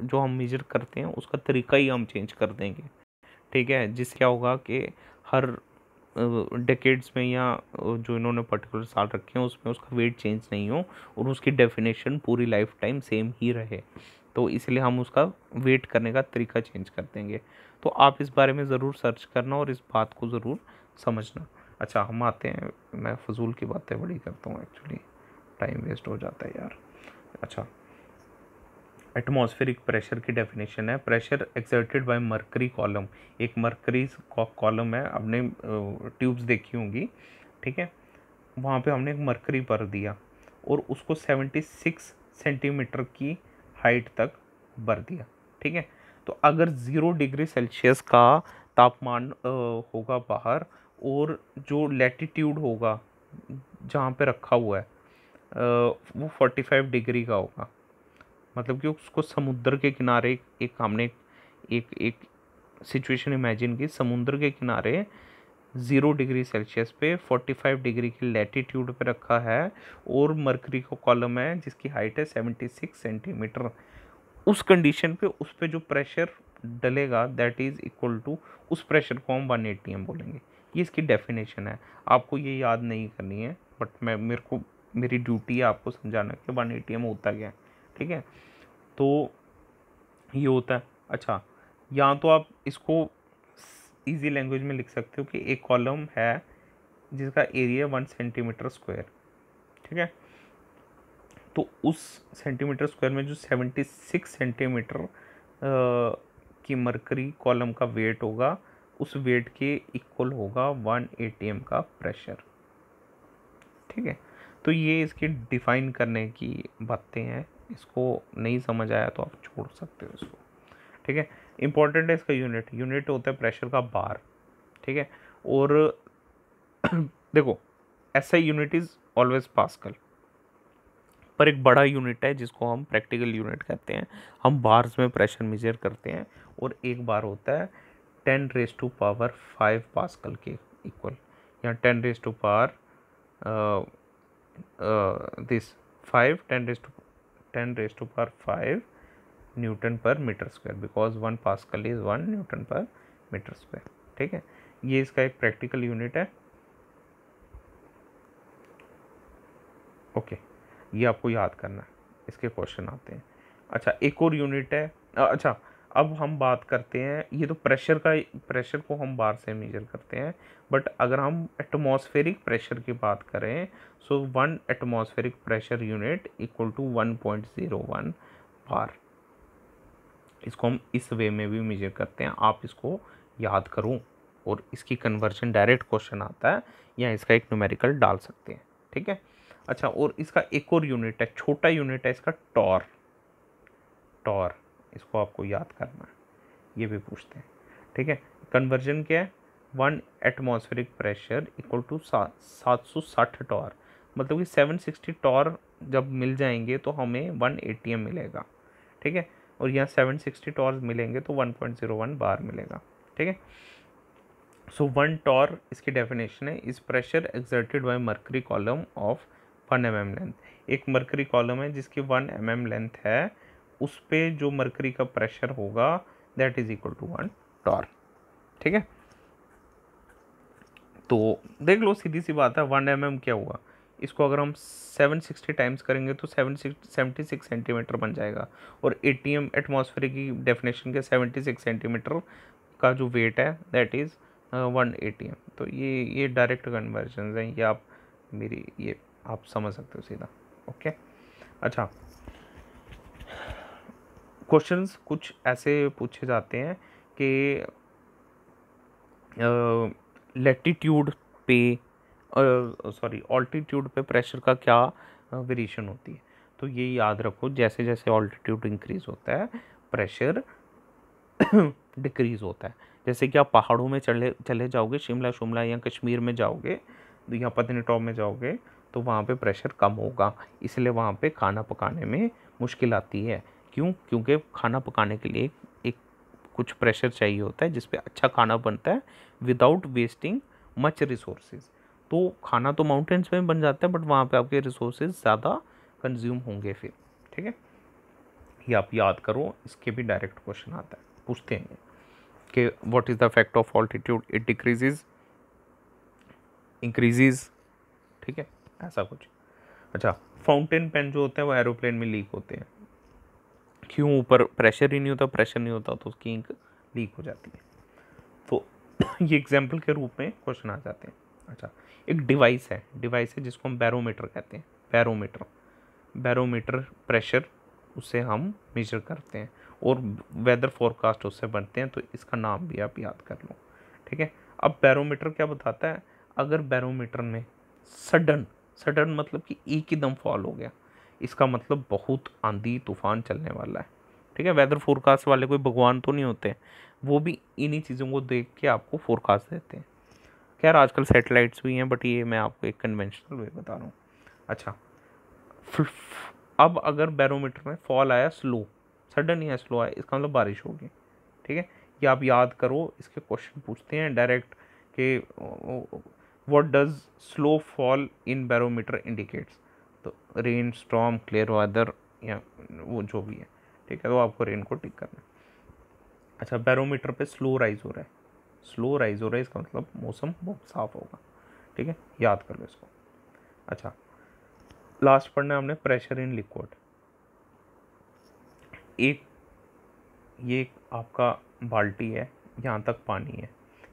जो हम मेजर करते हैं उसका तरीका ही हम चेंज कर देंगे। ठीक है, जिससे क्या होगा कि हर डेकेड्स में या जो इन्होंने पर्टिकुलर साल रखे हैं उसमें उसका वेट चेंज नहीं हो और उसकी डेफिनेशन पूरी लाइफ टाइम सेम ही रहे। तो इसलिए हम उसका वेट करने का तरीका चेंज कर देंगे। तो आप इस बारे में ज़रूर सर्च करना और इस बात को ज़रूर समझना। अच्छा, हम आते हैं, मैं फजूल की बातें बड़ी करता हूँ एक्चुअली, टाइम वेस्ट हो जाता है यार। अच्छा, एटमॉस्फेरिक प्रेशर की डेफिनेशन है, pressure exerted by mercury column. एक मरकरी कॉलम है, आपने ट्यूब्स देखी होंगी, ठीक है, वहाँ पे हमने एक मरकरी भर दिया और उसको 76 सेंटीमीटर की हाइट तक भर दिया। ठीक है, तो अगर 0 डिग्री सेल्सियस का तापमान होगा बाहर, और जो लैटिट्यूड होगा जहाँ पे रखा हुआ है वो 45 डिग्री का होगा, मतलब कि उसको समुद्र के किनारे, एक हमने एक एक सिचुएशन इमेजिन की, समुद्र के किनारे 0 डिग्री सेल्सियस पे 45 डिग्री की लैटिट्यूड पे रखा है और मरकरी का कॉलम है जिसकी हाइट है 76 सेंटीमीटर। उस कंडीशन पे उस पे जो प्रेशर डलेगा दैट इज इक्वल टू, उस प्रेशर को हम 1 atm बोलेंगे। ये इसकी डेफिनेशन है, आपको ये याद नहीं करनी है, बट मेरी ड्यूटी है आपको समझाना कि 1 atm होता क्या है। ठीक है, तो ये होता है। अच्छा, या तो आप इसको इजी लैंग्वेज में लिख सकते हो कि एक कॉलम है जिसका एरिया 1 सेंटीमीटर स्क्वायर। ठीक है, तो उस सेंटीमीटर स्क्वायर में जो 76 सेंटीमीटर की मरकरी कॉलम का वेट होगा, उस वेट के इक्वल होगा 1 atm का प्रेशर। ठीक है, तो ये इसकी डिफाइन करने की बातें हैं, इसको नहीं समझ आया तो आप छोड़ सकते हो इसको। ठीक है, इंपॉर्टेंट है इसका यूनिट होता है प्रेशर का बार। ठीक है, और देखो, ऐसा यूनिट इज ऑलवेज पास्कल, पर एक बड़ा यूनिट है जिसको हम प्रैक्टिकल यूनिट कहते हैं, हम बार्स में प्रेशर मेजर करते हैं, और एक बार होता है 10⁵ पास्कल के इक्वल, या 10⁵ newton per metre square, because 1 pascal is 1 newton per metre square. ठीक है, ये इसका एक प्रैक्टिकल यूनिट है। ओके, ये आपको याद करना है, इसके क्वेश्चन आते हैं। अच्छा, एक और यूनिट है। अच्छा, अब हम बात करते हैं, ये तो प्रेशर को हम बार से मेजर करते हैं, बट अगर हम एटमॉस्फेरिक प्रेशर की बात करें, so 1 atmospheric pressure unit equal to 1.01 bar. इसको हम इस वे में भी मेजर करते हैं, आप इसको याद करो, और इसकी कन्वर्जन डायरेक्ट क्वेश्चन आता है, या इसका एक न्यूमेरिकल डाल सकते हैं। ठीक है, अच्छा, और इसका एक और यूनिट है, छोटा यूनिट है इसका, टॉर। टॉर, इसको आपको याद करना है, ये भी पूछते हैं। ठीक है, कन्वर्जन क्या है, 1 atmospheric pressure equal to 760 torr, मतलब कि 760 टॉर जब मिल जाएंगे तो हमें 1 atm मिलेगा। ठीक है, और यहाँ 760 टॉर मिलेंगे तो 1.01 बार मिलेगा। ठीक है, सो 1 टॉर इसकी डेफिनेशन है, इस pressure exerted by mercury column of 1 mm length. एक मरकरी कॉलम है जिसकी 1 mm लेंथ है, उस पे जो मरकरी का प्रेशर होगा that is equal to 1 torr. ठीक है, तो देख लो, सीधी सी बात है, 1 mm क्या हुआ, इसको अगर हम 760 टाइम्स करेंगे तो 76 सेंटीमीटर बन जाएगा, और एटीएम एटमॉस्फेयर की डेफिनेशन के 76 सेंटीमीटर का जो वेट है दैट इज़ 1 atm। तो ये डायरेक्ट कन्वर्जन हैं, ये आप समझ सकते हो सीधा। ओके, अच्छा, क्वेश्चंस कुछ ऐसे पूछे जाते हैं कि लैटिट्यूड पे ऑल्टीट्यूड पे प्रेशर का क्या वेरिएशन होती है। तो ये याद रखो, जैसे जैसे ऑल्टीट्यूड इंक्रीज होता है प्रेशर डिक्रीज होता है। जैसे कि आप पहाड़ों में चले जाओगे, शिमला शिमला या कश्मीर में जाओगे या पत्नीटॉप में जाओगे, तो वहाँ पे प्रेशर कम होगा, इसलिए वहाँ पे खाना पकाने में मुश्किल आती है। क्यों? क्योंकि खाना पकाने के लिए एक कुछ प्रेशर चाहिए होता है जिस पे अच्छा खाना बनता है विदाउट वेस्टिंग मच रिसोर्सेज। तो खाना तो माउंटेन्स में बन जाता है, बट वहाँ पे आपके रिसोर्सेज ज़्यादा कंज्यूम होंगे फिर। ठीक है, ये आप याद करो, इसके भी डायरेक्ट क्वेश्चन आता है, पूछते हैं कि what is the effect of altitude, it decreases, increases. ठीक है, ऐसा कुछ। अच्छा, फाउंटेन पेन जो होते हैं वो एरोप्लेन में लीक होते हैं। क्यों? ऊपर प्रेशर ही नहीं होता, प्रेशर नहीं होता तो उसकी इंक लीक हो जाती है। तो ये एग्जाम्पल के रूप में क्वेश्चन आ जाते हैं। अच्छा, एक डिवाइस है जिसको हम बैरोमीटर कहते हैं। बैरोमीटर प्रेशर, उससे हम मेजर करते हैं, और वेदर फोरकास्ट उससे बनते हैं, तो इसका नाम भी आप याद कर लो। ठीक है, अब बैरोमीटर क्या बताता है? अगर बैरोमीटर में सडन मतलब कि एक ही दम फॉल हो गया, इसका मतलब बहुत आंधी तूफान चलने वाला है। ठीक है, वेदर फोरकास्ट वाले कोई भगवान तो नहीं होते, वो भी इन्हीं चीज़ों को देख के आपको फोरकास्ट देते हैं। खैर आजकल सैटेलाइट्स भी हैं, बट ये मैं आपको एक कन्वेंशनल वे बता रहा हूँ। अच्छा, अब अगर बैरोमीटर में फॉल आया स्लो, सडन या स्लो आया, इसका मतलब बारिश होगी। ठीक है, ये आप याद करो, इसके क्वेश्चन पूछते हैं डायरेक्ट कि what does slow fall in barometer indicates. तो रेन, स्टॉर्म, क्लियर वेदर, या वो जो भी है। ठीक है, तो आपको रेन को टिक करना है। अच्छा, बैरोमीटर पे स्लो राइज हो रहा है, इसका मतलब मौसम बहुत साफ होगा। ठीक है, याद कर लो इसको। अच्छा, लास्ट पढ़ना है हमने प्रेशर इन लिक्विड। ये आपका बाल्टी है, यहाँ तक पानी है,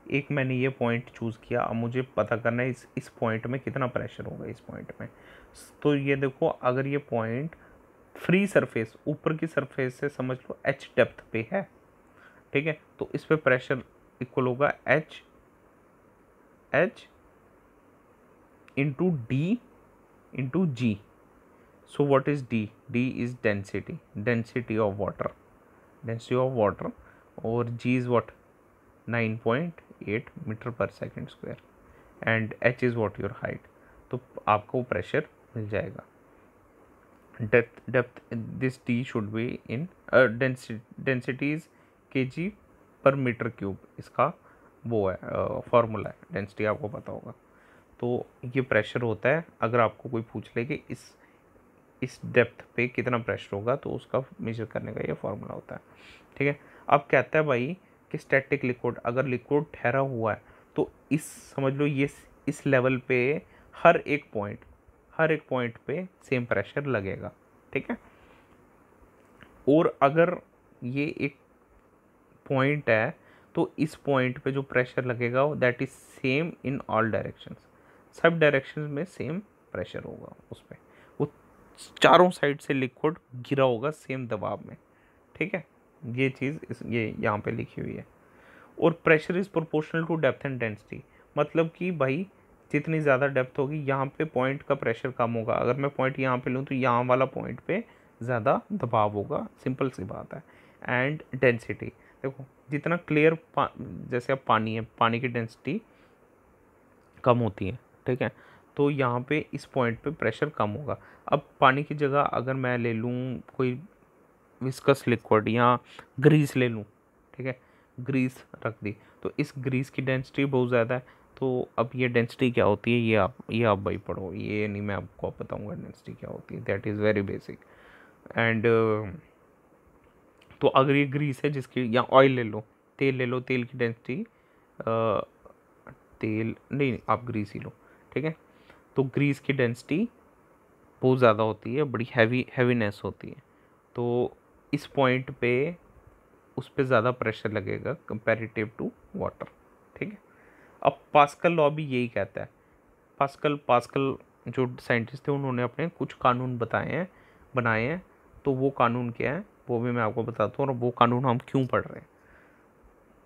एक मैंने ये पॉइंट चूज़ किया, अब मुझे पता करना है इस पॉइंट में कितना प्रेशर होगा इस पॉइंट में। तो ये देखो, अगर ये पॉइंट फ्री सरफेस, ऊपर की सरफेस से समझ लो एच डेप्थ पे है, ठीक है, तो इस पे प्रेशर इक्वल होगा H into D into G. So what is D? D is density of water, और G is what? 9.8 metre per second square, and H is what? Your height. तो आपको प्रेशर मिल जाएगा। Depth this D should be in density is kg per metre cube, इसका वो है फॉर्मूला है, डेंसिटी आपको पता होगा। तो ये प्रेशर होता है, अगर आपको कोई पूछ ले कि इस डेप्थ पे कितना प्रेशर होगा, तो उसका मेजर करने का ये फॉर्मूला होता है। ठीक है, अब कहता है भाई कि स्टैटिक लिक्विड, अगर लिक्विड ठहरा हुआ है तो समझ लो ये इस लेवल पे हर एक पॉइंट पे सेम प्रेशर लगेगा। ठीक है, और अगर ये एक पॉइंट है तो इस पॉइंट पे जो प्रेशर लगेगा that is same in all directions, सब डायरेक्शंस में सेम प्रेशर होगा उस पर, वो चारों साइड से लिक्विड गिरा होगा सेम दबाव में। ठीक है, ये चीज़ ये यहाँ पे लिखी हुई है। और pressure is proportional to depth and density, मतलब कि भाई जितनी ज़्यादा डेप्थ होगी यहाँ पे पॉइंट का प्रेशर कम होगा, अगर मैं पॉइंट यहाँ पे लूँ तो यहाँ वाला पॉइंट पे ज़्यादा दबाव होगा, सिंपल सी बात है। एंड डेंसिटी देखो, जितना क्लियर जैसे अब पानी है, पानी की डेंसिटी कम होती है। ठीक है, तो यहाँ पे इस पॉइंट पे प्रेशर कम होगा। अब पानी की जगह अगर मैं ले लूँ कोई विस्कस लिक्विड या ग्रीस ले लूँ, ठीक है, ग्रीस रख दी, तो इस ग्रीस की डेंसिटी बहुत ज़्यादा है। तो अब ये डेंसिटी क्या होती है, ये आप भाई पढ़ो, ये नहीं मैं आपको बताऊँगा डेंसिटी क्या होती है, that is very basic. And तो अगर ये ग्रीस है जिसकी, या ऑयल ले लो, तेल ले लो, तेल की डेंसिटी तेल नहीं, आप ग्रीस ही लो। ठीक है, तो ग्रीस की डेंसिटी बहुत ज़्यादा होती है, बड़ी हैवीनेस होती है, तो इस पॉइंट पे उस पर ज़्यादा प्रेशर लगेगा कंपैरेटिव टू वाटर। ठीक है, अब पास्कल लॉ भी यही कहता है। पास्कल जो साइंटिस्ट थे उन्होंने अपने कुछ कानून बनाए हैं, तो वो कानून क्या है वो भी मैं आपको बताता हूँ, और वो कानून हम क्यों पढ़ रहे हैं।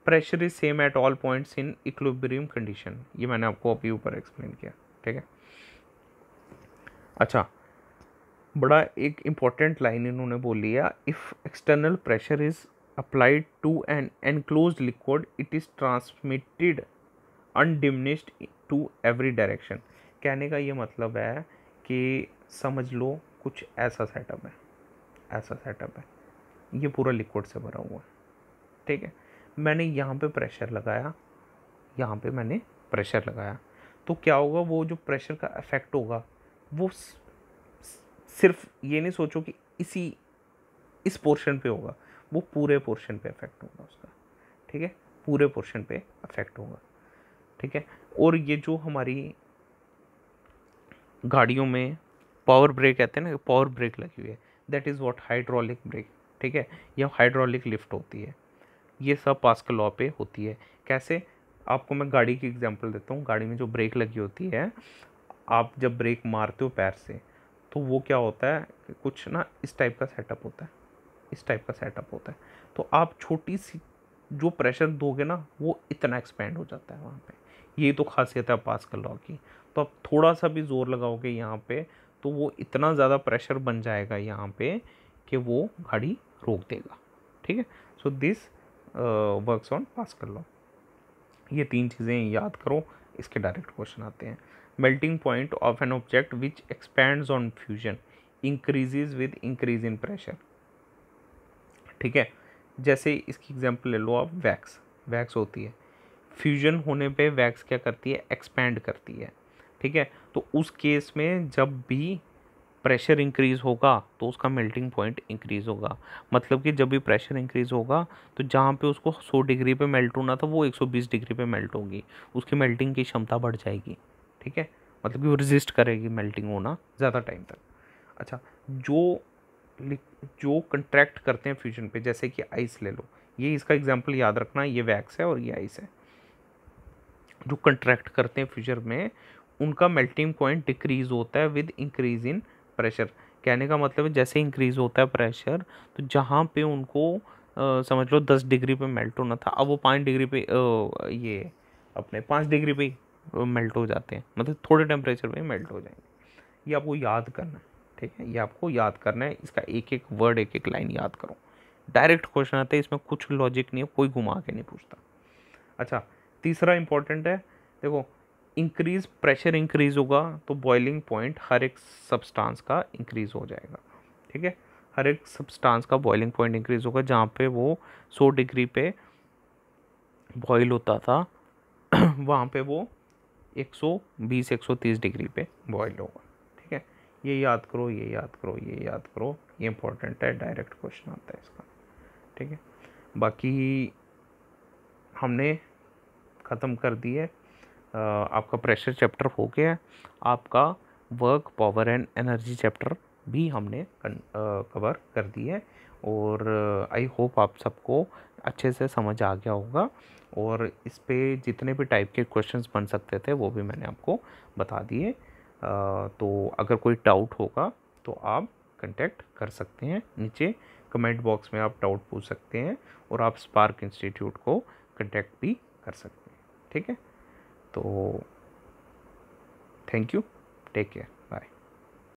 Pressure is same at all points in equilibrium condition, ये मैंने आपको अभी ऊपर एक्सप्लेन किया। ठीक है, अच्छा, बड़ा एक इम्पॉर्टेंट लाइन इन्होंने बोली है, if external pressure is applied to an enclosed liquid it is transmitted undiminished to every direction। कहने का ये मतलब है कि समझ लो कुछ ऐसा सेटअप है, ऐसा सेटअप है, ये पूरा लिक्विड से भरा हुआ है, ठीक है। मैंने यहाँ पे प्रेशर लगाया, यहाँ पे मैंने प्रेशर लगाया, तो क्या होगा, वो जो प्रेशर का इफेक्ट होगा वो सिर्फ ये नहीं सोचो कि इस पोर्शन पे होगा, वो पूरे पोर्शन पे इफेक्ट होगा उसका, ठीक है, पूरे पोर्शन पे इफेक्ट होगा, ठीक है। और ये जो हमारी गाड़ियों में पावर ब्रेक कहते हैं ना, पावर ब्रेक लगी हुई है, that is what hydraulic brake, ठीक है, या हाइड्रोलिक लिफ्ट होती है, ये सब पास्कल लॉ पे होती है। कैसे, आपको मैं गाड़ी की एग्जांपल देता हूँ। गाड़ी में जो ब्रेक लगी होती है, आप जब ब्रेक मारते हो पैर से, तो वो क्या होता है कि कुछ ना इस टाइप का सेटअप होता है, इस टाइप का सेटअप होता है, तो आप छोटी सी जो प्रेशर दोगे ना, वो इतना एक्सपेंड हो जाता है वहाँ पे। ये तो खासियत है पास्कल लॉ की। तो आप थोड़ा सा भी जोर लगाओगे यहाँ पे, तो वो इतना ज़्यादा प्रेशर बन जाएगा यहाँ पे कि वो गाड़ी रोक देगा, ठीक है। So this works on pascal law. ये तीन चीज़ें याद करो, इसके डायरेक्ट क्वेश्चन आते हैं। Melting point of an object which expands on fusion increases with increase in pressure, ठीक है। जैसे इसकी एग्जांपल ले लो आप, वैक्स, वैक्स होती है, फ्यूजन होने पे वैक्स क्या करती है, एक्सपैंड करती है, ठीक है। तो उस केस में जब भी प्रेशर इंक्रीज होगा तो उसका मेल्टिंग पॉइंट इंक्रीज होगा। मतलब कि जब भी प्रेशर इंक्रीज होगा तो जहाँ पे उसको 100 डिग्री पे मेल्ट होना था वो 120 डिग्री पे मेल्ट होगी, उसकी मेल्टिंग की क्षमता बढ़ जाएगी, ठीक है। मतलब कि वो रेजिस्ट करेगी मेल्टिंग होना ज़्यादा टाइम तक। अच्छा, जो कंट्रैक्ट करते हैं फ्यूजन पे, जैसे कि आइस ले लो, ये इसका एग्जाम्पल याद रखना, ये वैक्स है और ये आइस है। जो कंट्रैक्ट करते हैं फ्यूजन में, उनका मेल्टिंग पॉइंट डिक्रीज होता है विद इंक्रीज इन प्रेशर। कहने का मतलब है जैसे इंक्रीज होता है प्रेशर, तो जहाँ पे उनको समझ लो 10 डिग्री पे मेल्ट होना था, अब वो 5 डिग्री पे ये अपने 5 डिग्री पे मेल्ट हो जाते हैं, मतलब थोड़े टेम्परेचर पे मेल्ट हो जाएंगे। ये आपको याद करना है, ठीक है, ये आपको याद करना है, इसका एक एक वर्ड, एक एक लाइन याद करो। डायरेक्ट क्वेश्चन आते हैं, इसमें कुछ लॉजिक नहीं है, कोई घुमा के नहीं पूछता। अच्छा, तीसरा इंपॉर्टेंट है, देखो, इंक्रीज प्रेशर इंक्रीज होगा तो बॉइलिंग पॉइंट हर एक सब्सटेंस का इंक्रीज हो जाएगा, ठीक है। हर एक सब्सटेंस का बॉइलिंग पॉइंट इंक्रीज होगा, जहाँ पे वो 100 डिग्री पे बॉयल होता था वहाँ पे वो 120-130 डिग्री पे बॉयल होगा, ठीक है। ये याद करो, ये याद करो, ये याद करो, ये इंपॉर्टेंट है, डायरेक्ट क्वेश्चन आता है इसका, ठीक है। बाकी हमने ख़त्म कर दिए, आपका प्रेशर चैप्टर हो गया, आपका work, power and energy chapter भी हमने कवर कर दिए, और आई होप आप सबको अच्छे से समझ आ गया होगा, और इस पे जितने भी टाइप के क्वेश्चंस बन सकते थे वो भी मैंने आपको बता दिए। तो अगर कोई डाउट होगा तो आप कांटेक्ट कर सकते हैं, नीचे कमेंट बॉक्स में आप डाउट पूछ सकते हैं, और आप स्पार्क इंस्टीट्यूट को कांटेक्ट भी कर सकते हैं, ठीक है। तो थैंक यू, टेक केयर।